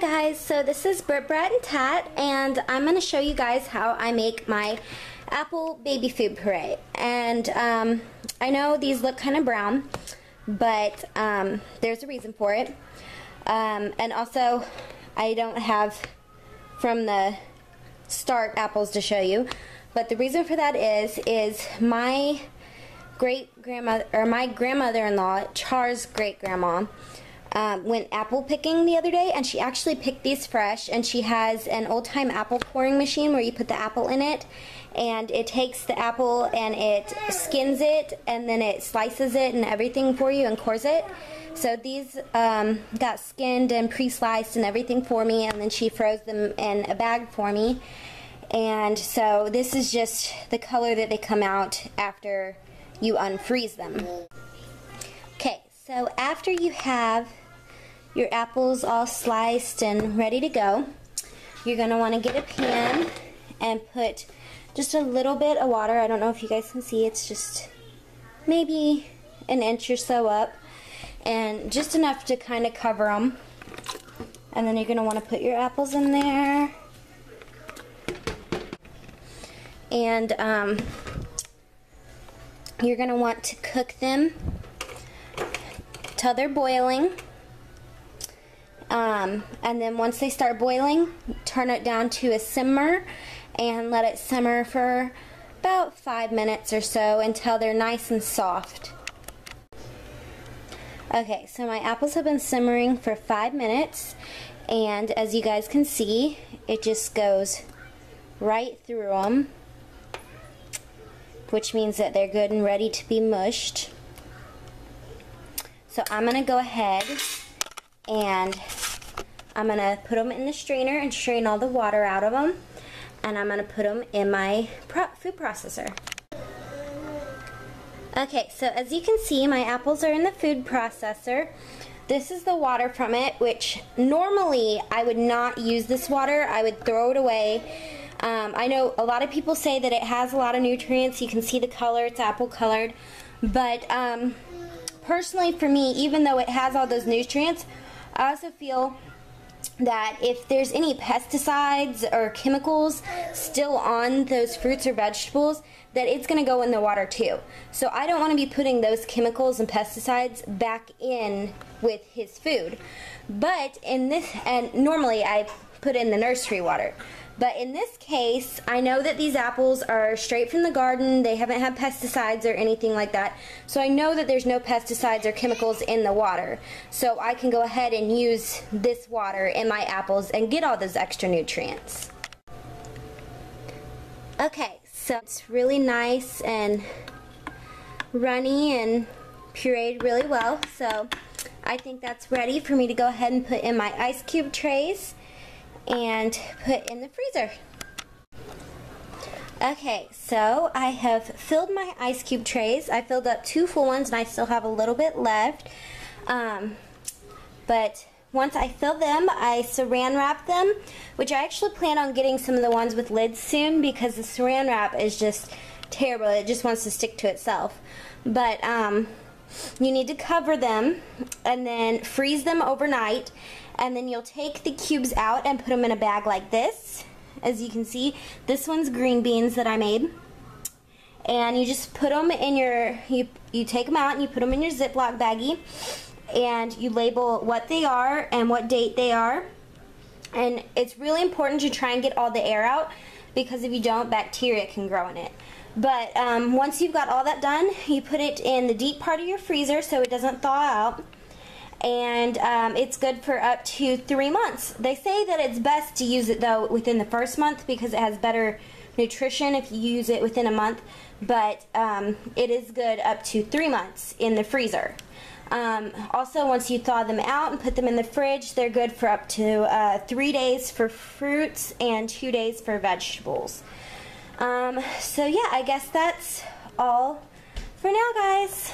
guys, so this is Britt, Brett, and Tat, and I'm going to show you guys how I make my apple baby food puree. And I know these look kind of brown, but there's a reason for it. And also, I don't have from the start apples to show you, but the reason for that is my great-grandmother, or my grandmother-in-law, Char's great-grandma, went apple picking the other day, and she actually picked these fresh, and she has an old-time apple coring machine where you put the apple in it, and it takes the apple and it skins it, and then it slices it and everything for you and cores it. So these got skinned and pre-sliced and everything for me, and then she froze them in a bag for me. And so this is just the color that they come out after you unfreeze them. Okay, so after you have your apples all sliced and ready to go, you're going to want to get a pan and put just a little bit of water. I don't know if you guys can see, it's just maybe an inch or so up, and just enough to kind of cover them. And then you're going to want to put your apples in there, and you're going to want to cook them till they're boiling. And then once they start boiling, turn it down to a simmer and let it simmer for about 5 minutes or so until they're nice and soft. Okay, so my apples have been simmering for 5 minutes, and as you guys can see, it just goes right through them, which means that they're good and ready to be mushed. So I'm going to go ahead and I'm going to put them in the strainer and strain all the water out of them, and I'm going to put them in my food processor. Okay, so as you can see, my apples are in the food processor. This is the water from it, which normally I would not use this water. I would throw it away. I know a lot of people say that it has a lot of nutrients. You can see the color, it's apple colored. But personally for me, even though it has all those nutrients, I also feel that if there's any pesticides or chemicals still on those fruits or vegetables, that it's going to go in the water too. So I don't want to be putting those chemicals and pesticides back in with his food. But in this, and normally I put in the nursery water, but in this case, I know that these apples are straight from the garden. They haven't had pesticides or anything like that. So I know that there's no pesticides or chemicals in the water. So I can go ahead and use this water in my apples and get all those extra nutrients. Okay, so it's really nice and runny and pureed really well. So I think that's ready for me to go ahead and put in my ice cube trays and put in the freezer. Okay, so I have filled my ice cube trays. I filled up 2 full ones and I still have a little bit left. But once I fill them, I saran wrap them, which I actually plan on getting some of the ones with lids soon because the saran wrap is just terrible. It just wants to stick to itself. But you need to cover them and then freeze them overnight, and then you'll take the cubes out and put them in a bag like this. As you can see, this one's green beans that I made, and you just put them in your, you take them out and you put them in your Ziploc baggie, and you label what they are and what date they are. And it's really important to try and get all the air out, because if you don't, bacteria can grow in it. But once you've got all that done, you put it in the deep part of your freezer so it doesn't thaw out. And it's good for up to 3 months. They say that it's best to use it though within the first month because it has better nutrition if you use it within a month. But it is good up to 3 months in the freezer. Also, once you thaw them out and put them in the fridge, they're good for up to 3 days for fruits and 2 days for vegetables. So yeah, I guess that's all for now, guys.